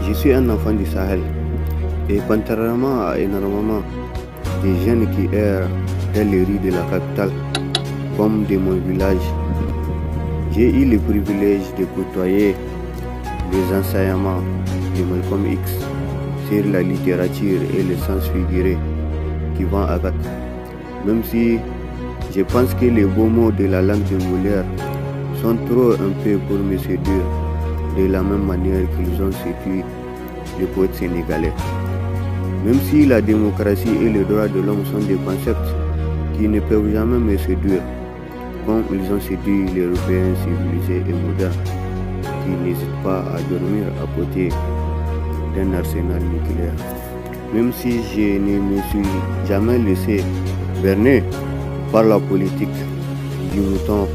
Je suis un enfant du Sahel et contrairement à énormément des jeunes qui errent dans les rues de la capitale comme de mon village, j'ai eu le privilège de côtoyer les enseignements de Malcolm X sur la littérature et le sens figuré qui vont avec. Même si je pense que les beaux mots de la langue de Molière sont trop un peu pour me séduire de la même manière qu'ils ont séduit les poètes sénégalais. Même si la démocratie et les droits de l'homme sont des concepts qui ne peuvent jamais me séduire, comme ils ont séduit les Européens civilisés et modernes qui n'hésitent pas à dormir à côté d'un arsenal nucléaire. Même si je ne me suis jamais laissé berner par la politique du mouton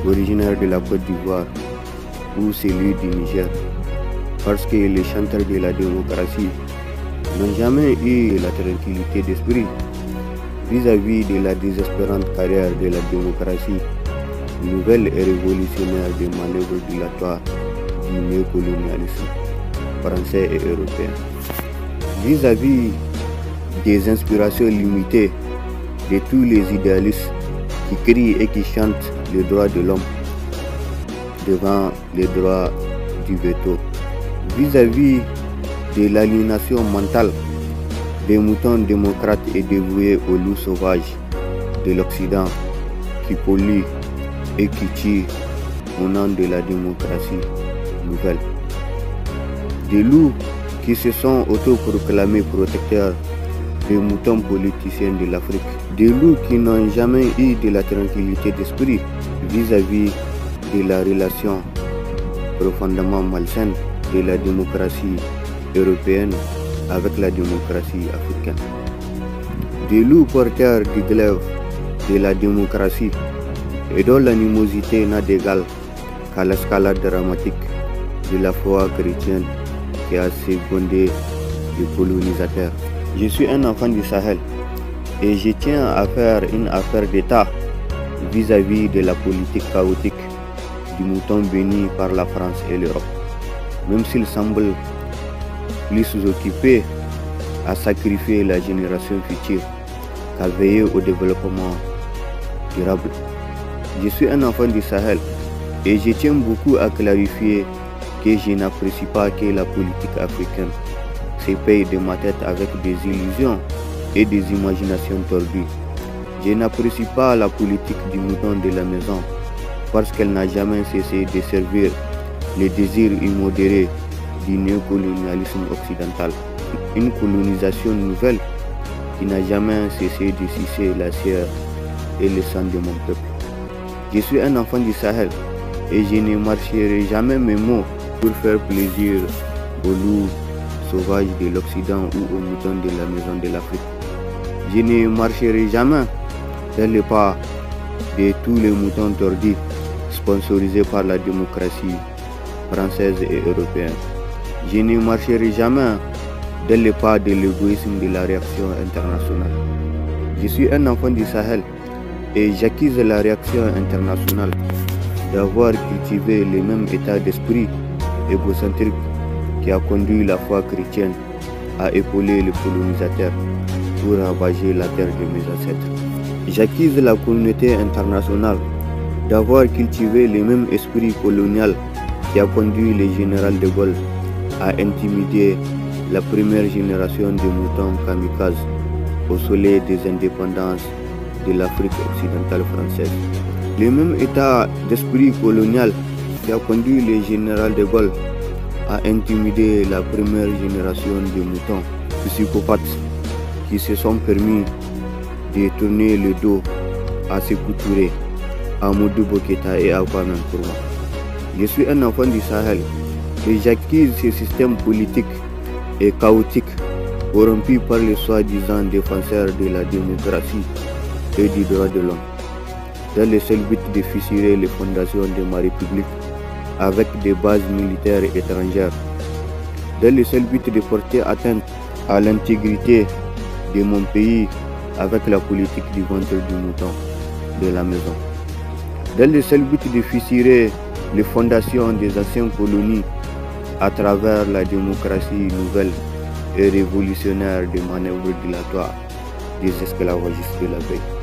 originaire de la Côte d'Ivoire ou celui du Niger, parce que les chanteurs de la démocratie n'ont jamais eu la tranquillité d'esprit vis-à-vis de la désespérante carrière de la démocratie nouvelle et révolutionnaire des manœuvres dilatoires du néocolonialisme français et européen. Vis-à-vis des inspirations limitées de tous les idéalistes qui crient et qui chantent les droits de l'homme devant les droits du veto. Vis-à-vis de l'aliénation mentale des moutons démocrates et dévoués aux loups sauvages de l'Occident qui polluent et qui tuent au nom de la démocratie nouvelle. Des loups qui se sont autoproclamés protecteurs des moutons politiciens de l'Afrique. Des loups qui n'ont jamais eu de la tranquillité d'esprit vis-à-vis de la relation profondément malsaine de la démocratie européenne avec la démocratie africaine. Des loups porteurs du glaive de la démocratie et dont l'animosité n'a d'égal qu'à l'escalade dramatique de la foi chrétienne qui a secondé les colonisateurs. Je suis un enfant du Sahel et je tiens à faire une affaire d'État vis-à-vis de la politique chaotique du mouton béni par la France et l'Europe. Même s'il semble plus occupé à sacrifier la génération future qu'à veiller au développement durable. Je suis un enfant du Sahel et je tiens beaucoup à clarifier que je n'apprécie pas que la politique africaine se paye de ma tête avec des illusions et des imaginations tordues. Je n'apprécie pas la politique du mouton de la maison parce qu'elle n'a jamais cessé de servir les désirs immodérés du néocolonialisme occidental. Une colonisation nouvelle qui n'a jamais cessé de sucer la chair et le sang de mon peuple. Je suis un enfant du Sahel et je ne marcherai jamais mes mots pour faire plaisir aux loups sauvages de l'Occident ou aux moutons de la maison de l'Afrique. Je ne marcherai jamais dans les pas de tous les moutons tordus sponsorisés par la démocratie française et européenne. Je ne marcherai jamais dans les pas de l'égoïsme de la réaction internationale. Je suis un enfant du Sahel et j'accuse la réaction internationale d'avoir cultivé le même état d'esprit égocentrique qui a conduit la foi chrétienne à épauler les colonisateurs pour ravager la terre de mes ancêtres. J'accuse la communauté internationale d'avoir cultivé le même esprit colonial qui a conduit le général de Gaulle à intimider la première génération de moutons kamikazes au soleil des indépendances de l'Afrique occidentale française. Le même état d'esprit colonial qui a conduit le général de Gaulle à intimider la première génération de moutons psychopathes qui se sont permis de tourner le dos à Sékou Touré, à Modibo Keïta et à Kwame Nkrumah. Je suis un enfant du Sahel et j'accuse ce système politique et chaotique corrompu par les soi-disant défenseurs de la démocratie et du droit de l'homme, dans le seul but de fissurer les fondations de ma République avec des bases militaires étrangères, dans le seul but de porter atteinte à l'intégrité de mon pays avec la politique du ventre du mouton de la maison, dans le seul but de fissurer les fondations des anciennes colonies à travers la démocratie nouvelle et révolutionnaire des manœuvres dilatoires des esclavagistes de la veille.